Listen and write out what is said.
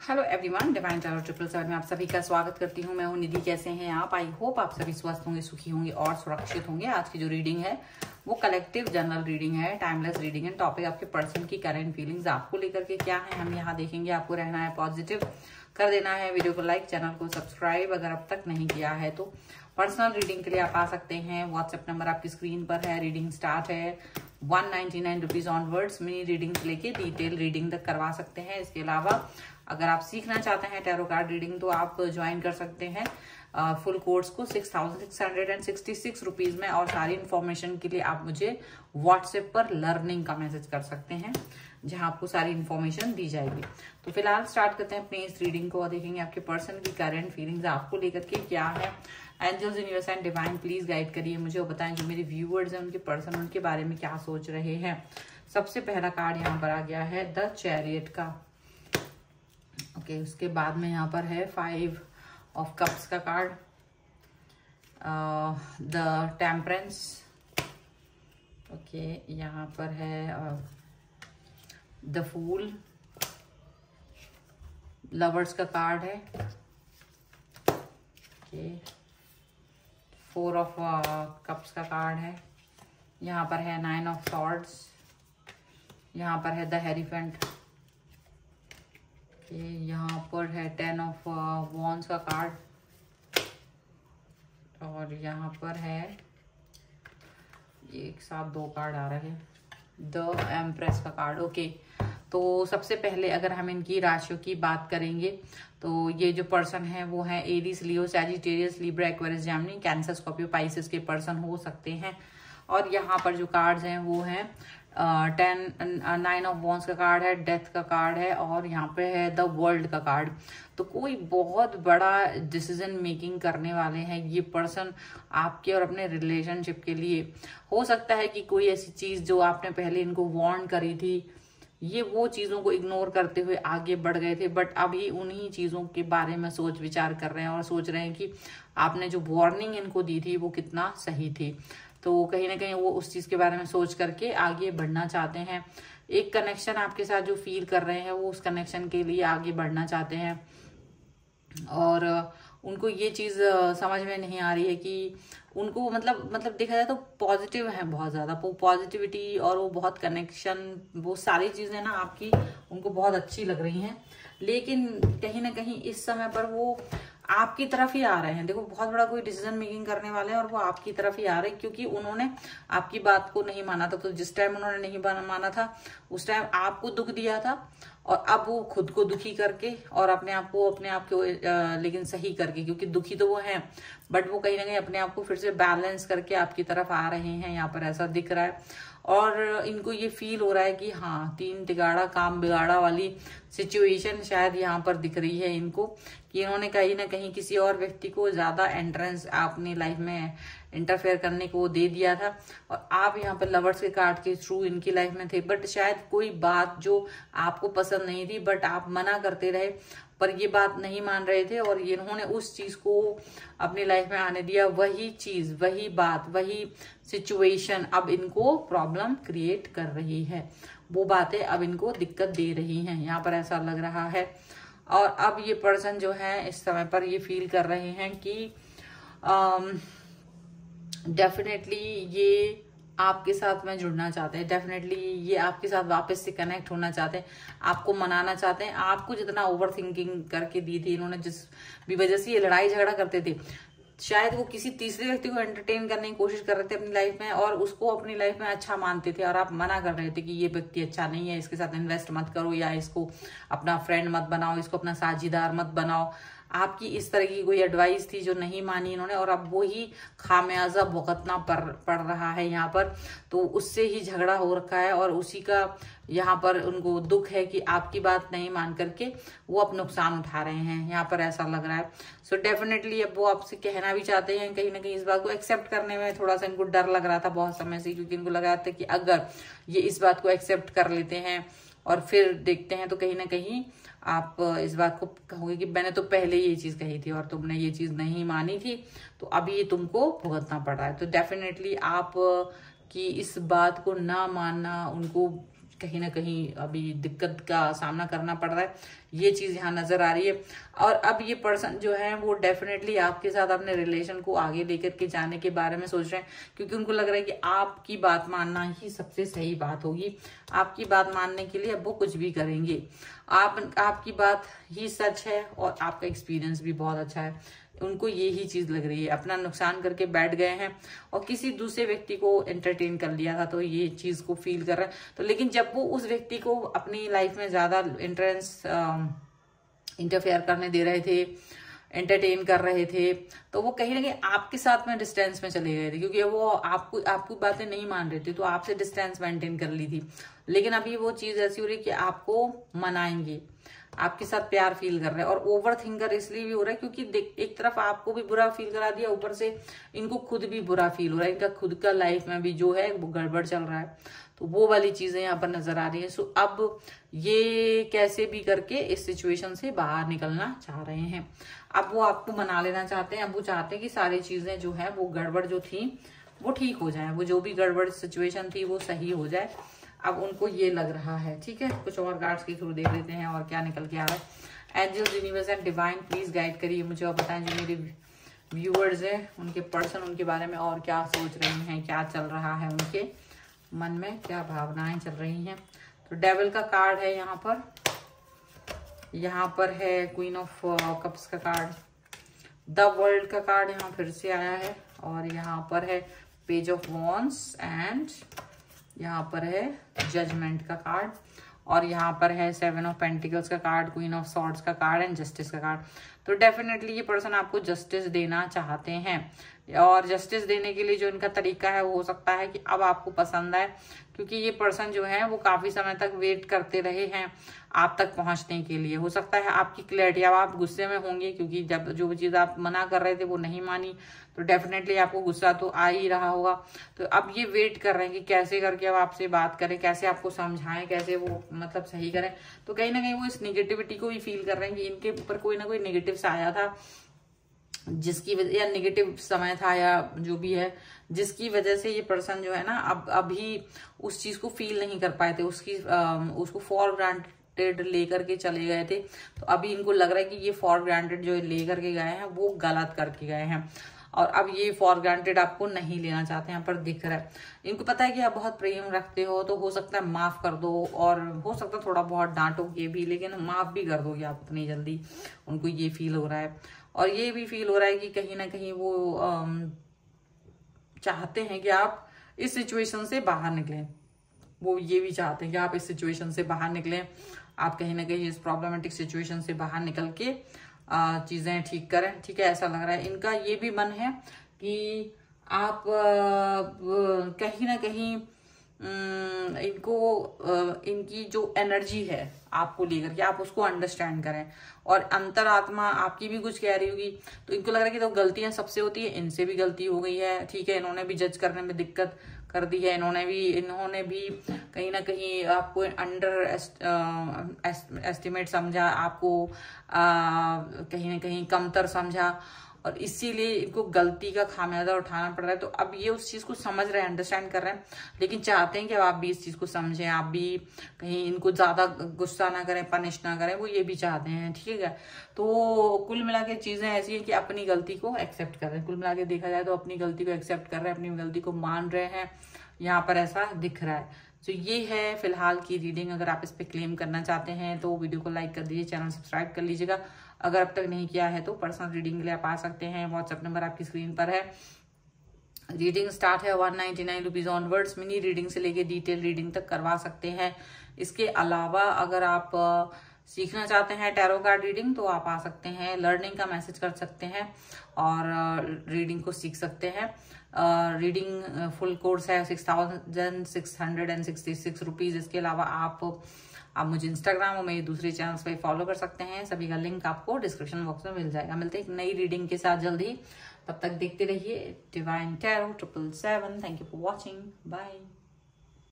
Hello everyone, divine tarot 777 में आप सभी का स्वागत करती हूँ। मैं हूँ निधि। कैसे हैं आप? आई होप आप सभी स्वस्थ होंगे, सुखी होंगे और सुरक्षित होंगे। आज की जो रीडिंग है वो कलेक्टिव जनरल रीडिंग है, टाइमलेस रीडिंग है। टॉपिक आपके पर्सन की करंट फीलिंग्स आपको लेकर के क्या है हम यहाँ देखेंगे। आपको रहना है पॉजिटिव, कर देना है वीडियो को लाइक, चैनल को सब्सक्राइब अगर अब तक नहीं किया है तो। पर्सनल रीडिंग के लिए आप आ सकते हैं। व्हाट्सएप नंबर आपकी स्क्रीन पर है। रीडिंग स्टार्ट है 199 रुपीज ऑनवर्ड्स। मिनी रीडिंग से लेके डिटेल रीडिंग तक करवा सकते हैं। इसके अलावा अगर आप सीखना चाहते हैं टैरो कार्ड रीडिंग तो आप ज्वाइन कर सकते हैं फुल कोर्स को 6666 रुपीज में। और सारी इन्फॉर्मेशन के लिए आप मुझे व्हाट्सएप पर लर्निंग का मैसेज कर सकते हैं, जहां आपको सारी इन्फॉर्मेशन दी जाएगी। तो फिलहाल स्टार्ट करते हैं अपनी इस रीडिंग को और देखेंगे आपके पर्सन की करंट फीलिंग्स आपको लेकर के क्या है। Angels, universe and divine please guide करिए मुझे और बताएं जो मेरे व्यूअर्स हैं उनके पर्सन उनके बारे में क्या सोच रहे हैं। सबसे पहला कार्ड यहाँ पर आ गया है द चैरियट का। ओके, उसके बाद में यहाँ पर है 5 ऑफ कप्स का कार्ड, द टेम्परेंस। ओके, यहाँ पर है द फूल, लवर्स का कार्ड है। ओके, 4 ऑफ कप्स का कार्ड है। यहाँ पर है 9 ऑफ सॉर्ड्स, यहाँ पर है द हेरीफेंट। यहाँ पर है 10 ऑफ वॉन्स का कार्ड और यहाँ पर है एक साथ 2 कार्ड आ रहे हैं, द एम्प्रेस का कार्ड। ओके, तो सबसे पहले अगर हम इनकी राशियों की बात करेंगे तो ये जो पर्सन है वो है Aries, Leo, Sagittarius, Libra, Aquarius, Gemini, Cancer, Scorpio, Pisces के पर्सन हो सकते हैं। और यहाँ पर जो कार्ड्स हैं वो हैं 9 ऑफ वॉन्स का कार्ड है, डेथ का कार्ड है और यहाँ पे है द वर्ल्ड का कार्ड। तो कोई बहुत बड़ा डिसीजन मेकिंग करने वाले हैं ये पर्सन आपके और अपने रिलेशनशिप के लिए। हो सकता है कि कोई ऐसी चीज जो आपने पहले इनको वार्न करी थी, ये वो चीजों को इग्नोर करते हुए आगे बढ़ गए थे, बट अभी उन्हीं चीजों के बारे में सोच विचार कर रहे हैं और सोच रहे हैं कि आपने जो वार्निंग इनको दी थी वो कितना सही थी। तो कहीं ना कहीं वो उस चीज के बारे में सोच करके आगे बढ़ना चाहते हैं। एक कनेक्शन आपके साथ जो फील कर रहे हैं वो उस कनेक्शन के लिए आगे बढ़ना चाहते हैं। और उनको ये चीज समझ में नहीं आ रही है कि उनको मतलब देखा जाए तो पॉजिटिव है, बहुत ज्यादा पॉजिटिविटी और वो बहुत कनेक्शन, वो सारी चीजें ना आपकी उनको बहुत अच्छी लग रही हैं। लेकिन कहीं ना कहीं इस समय पर वो आपकी तरफ ही आ रहे हैं। देखो, बहुत बड़ा कोई डिसीजन मेकिंग करने वाले हैं और वो आपकी तरफ ही आ रहे हैं, क्योंकि उन्होंने आपकी बात को नहीं माना था। तो जिस टाइम उन्होंने नहीं माना था उस टाइम आपको दुख दिया था और अब वो खुद को दुखी करके और अपने आप को लेकिन सही करके, क्योंकि दुखी तो वो हैं बट वो कहीं ना कहीं अपने आप को फिर से बैलेंस करके आपकी तरफ आ रहे हैं। यहाँ पर ऐसा दिख रहा है और इनको ये फील हो रहा है कि हाँ, 3 तिगाड़ा काम बिगाड़ा वाली सिचुएशन शायद यहाँ पर दिख रही है इनको, कि इन्होंने कहीं ना कहीं किसी और व्यक्ति को ज्यादा एंट्रेंस अपनी लाइफ में इंटरफेयर करने को दे दिया था और आप यहाँ पर लवर्स के कार्ड के थ्रू इनकी लाइफ में थे। बट शायद कोई बात जो आपको पसंद नहीं थी बट आप मना करते रहे, पर ये बात नहीं मान रहे थे और इन्होंने उस चीज को अपनी लाइफ में आने दिया। वही चीज, वही बात, वही सिचुएशन अब इनको प्रॉब्लम क्रिएट कर रही है। वो बातें अब इनको दिक्कत दे रही हैं, यहाँ पर ऐसा लग रहा है। और अब ये पर्सन जो है इस समय पर ये फील कर रहे हैं कि डेफिनेटली ये आपके साथ में जुड़ना चाहते हैं, डेफिनेटली ये आपके साथ वापस से कनेक्ट होना चाहते हैं, आपको मनाना चाहते हैं। आपको जितना ओवर थिंकिंग करके दी थी इन्होंने, जिस भी वजह से ये लड़ाई झगड़ा करते थे, शायद वो किसी तीसरे व्यक्ति को एंटरटेन करने की कोशिश कर रहे थे अपनी लाइफ में और उसको अपनी लाइफ में अच्छा मानते थे और आप मना कर रहे थे कि ये व्यक्ति अच्छा नहीं है, इसके साथ इन्वेस्ट मत करो या इसको अपना फ्रेंड मत बनाओ, इसको अपना साझीदार मत बनाओ। आपकी इस तरह की कोई एडवाइस थी जो नहीं मानी इन्होंने और अब वो ही खामियाजा भुगतना पड़ रहा है यहाँ पर। तो उससे ही झगड़ा हो रखा है और उसी का यहाँ पर उनको दुख है कि आपकी बात नहीं मान करके वो अब नुकसान उठा रहे हैं, यहाँ पर ऐसा लग रहा है। सो डेफिनेटली अब वो आपसे कहना भी चाहते हैं, कहीं ना कहीं इस बात को एक्सेप्ट करने में थोड़ा सा इनको डर लग रहा था बहुत समय से, क्योंकि इनको लग रहा था कि अगर ये इस बात को एक्सेप्ट कर लेते हैं और फिर देखते हैं तो कहीं ना कहीं आप इस बात को कहोगे कि मैंने तो पहले ये चीज कही थी और तुमने ये चीज नहीं मानी थी, तो अभी ये तुमको भुगतना पड़ रहा है। तो डेफिनेटली आप की इस बात को ना मानना उनको कहीं ना कहीं अभी दिक्कत का सामना करना पड़ रहा है, ये चीज यहाँ नजर आ रही है। और अब ये पर्सन जो है वो डेफिनेटली आपके साथ अपने रिलेशन को आगे लेकर के जाने के बारे में सोच रहे हैं, क्योंकि उनको लग रहा है कि आपकी बात मानना ही सबसे सही बात होगी। आपकी बात मानने के लिए अब वो कुछ भी करेंगे। आपकी बात ही सच है और आपका एक्सपीरियंस भी बहुत अच्छा है। उनको ये ही चीज लग रही है, अपना नुकसान करके बैठ गए हैं और किसी दूसरे व्यक्ति को एंटरटेन कर लिया था, तो ये चीज को फील कर रहे हैं। तो लेकिन जब वो उस व्यक्ति को अपनी लाइफ में ज्यादा इंटरफेयर करने दे रहे थे, एंटरटेन कर रहे थे, तो वो कहीं ना कहीं आपके साथ में डिस्टेंस में चले गए थे, क्योंकि वो आपकी बातें नहीं मान रहे थे, तो आपसे डिस्टेंस मेंटेन कर ली थी। लेकिन अभी वो चीज ऐसी हो रही है कि आपको मनाएंगे, आपके साथ प्यार फील कर रहे हैं। और ओवर थिंकर इसलिए भी हो रहा है क्योंकि एक तरफ आपको भी बुरा फील करा दिया, ऊपर से इनको खुद भी बुरा फील हो रहा है, इनका खुद का लाइफ में भी जो है वो गड़बड़ चल रहा है, तो वो वाली चीजें यहाँ पर नजर आ रही है। सो अब ये कैसे भी करके इस सिचुएशन से बाहर निकलना चाह रहे हैं। अब वो आपको मना लेना चाहते हैं, अब वो चाहते हैं कि सारी चीजें जो है वो गड़बड़ जो थी वो ठीक हो जाए, वो जो भी गड़बड़ सिचुएशन थी वो सही हो जाए। अब उनको ये लग रहा है। ठीक है, कुछ और कार्ड्स के थ्रू देख लेते हैं और क्या निकल के आ रहा है। Angels, universe and divine please guide करिए मुझे और बताएं जो मेरे व्यूअर्स हैं उनके पर्सन उनके बारे में और क्या सोच रहे हैं, क्या चल रहा है, उनके मन में क्या भावनाएं चल रही हैं। तो डेविल का कार्ड है यहाँ पर है क्वीन ऑफ कप्स का कार्ड, द वर्ल्ड का कार्ड यहाँ फिर से आया है, और यहाँ पर है पेज ऑफ वॉन्ड्स एंड यहाँ पर है जजमेंट का कार्ड, और यहाँ पर है 7 ऑफ पेंटिकल्स का कार्ड, क्वीन ऑफ सॉर्ड्स का कार्ड एंड जस्टिस का कार्ड। तो डेफिनेटली ये पर्सन आपको जस्टिस देना चाहते हैं, और जस्टिस देने के लिए जो इनका तरीका है वो हो सकता है कि अब आपको पसंद आए, क्योंकि ये पर्सन जो है वो काफी समय तक वेट करते रहे हैं आप तक पहुंचने के लिए। हो सकता है आपकी क्लैरिटी, अब आप गुस्से में होंगे क्योंकि जब जो चीज आप मना कर रहे थे वो नहीं मानी, तो डेफिनेटली आपको गुस्सा तो आ ही रहा होगा। तो अब ये वेट कर रहे हैं कि कैसे करके अब आपसे बात करें, कैसे आपको समझाएं, कैसे वो मतलब सही करें। तो कहीं ना कहीं वो इस निगेटिविटी को भी फील कर रहे हैं कि इनके ऊपर कोई ना कोई नेगेटिव सा आया था, जिसकी वजह या नेगेटिव समय था या जो भी है, जिसकी वजह से ये पर्सन जो है ना अब अभी उस चीज को फील नहीं कर पाए थे, उसको फॉर ग्रांटेड लेकर के चले गए थे। तो अभी इनको लग रहा है कि ये फॉर ग्रांटेड जो लेकर के गए हैं वो गलत करके गए हैं, और अब ये फॉर ग्रांटेड आपको नहीं लेना चाहते, यहाँ पर दिख रहा है। इनको पता है कि आप बहुत प्रेम रखते हो, तो हो सकता है माफ कर दो, और हो सकता है थोड़ा बहुत डांटोगे भी, लेकिन माफ भी कर दोगे आप इतनी जल्दी, उनको ये फील हो रहा है। और ये भी फील हो रहा है कि कहीं ना कहीं वो चाहते हैं कि आप इस सिचुएशन से बाहर निकलें, वो ये भी चाहते हैं कि आप इस सिचुएशन से बाहर निकलें, आप कहीं ना कहीं इस प्रॉब्लमेटिक सिचुएशन से बाहर निकल के चीजें ठीक करें। ठीक है, ऐसा लग रहा है। इनका ये भी मन है कि आप कहीं ना कहीं इनको इनकी जो एनर्जी है आपको लेकर के आप उसको अंडरस्टैंड करें, और अंतरात्मा आपकी भी कुछ कह रही होगी। तो इनको लग रहा है कि तो गलतियां सबसे होती है, इनसे भी गलती हो गई है। ठीक है, इन्होंने भी जज करने में दिक्कत कर दी है, इन्होंने भी कहीं ना कहीं आपको अंडर एस्टिमेट समझा, आपको कहीं ना कहीं कमतर समझा, और इसीलिए इनको गलती का खामियाजा उठाना पड़ रहा है। तो अब ये उस चीज को समझ रहे हैं, अंडरस्टैंड कर रहे हैं, लेकिन चाहते हैं कि अब आप भी इस चीज को समझें, आप भी कहीं इनको ज्यादा गुस्सा ना करें, पनिश ना करें, वो ये भी चाहते हैं। ठीक है, तो कुल मिला के चीजें ऐसी हैं कि अपनी गलती को एक्सेप्ट कर रहे हैं। कुल मिला के देखा जाए तो अपनी गलती को एक्सेप्ट कर रहे हैं, अपनी गलती को मान रहे हैं, यहाँ पर ऐसा दिख रहा है। तो ये है फिलहाल की रीडिंग। अगर आप इस पे क्लेम करना चाहते हैं तो वीडियो को लाइक कर दीजिए, चैनल सब्सक्राइब कर लीजिएगा। अगर अब तक नहीं किया है तो पर्सनल रीडिंग के लिए आप आ सकते हैं, व्हाट्सएप नंबर आपकी स्क्रीन पर है। रीडिंग स्टार्ट है 199 रुपीज ऑनवर्ड्स। मिनी रीडिंग से लेके डिटेल रीडिंग तक करवा सकते हैं। इसके अलावा अगर आप सीखना चाहते हैं टैरो कार्ड रीडिंग तो आप आ सकते हैं, लर्निंग का मैसेज कर सकते हैं और रीडिंग को सीख सकते हैं। रीडिंग फुल कोर्स है 6666 रुपीज। इसके अलावा आप मुझे इंस्टाग्राम और मेरे दूसरे चैनल्स पे फॉलो कर सकते हैं, सभी का लिंक आपको डिस्क्रिप्शन बॉक्स में मिल जाएगा। मिलते हैं एक नई रीडिंग के साथ जल्दी, तब तक देखते रहिए divine tarot 777। Thank you for watching, bye.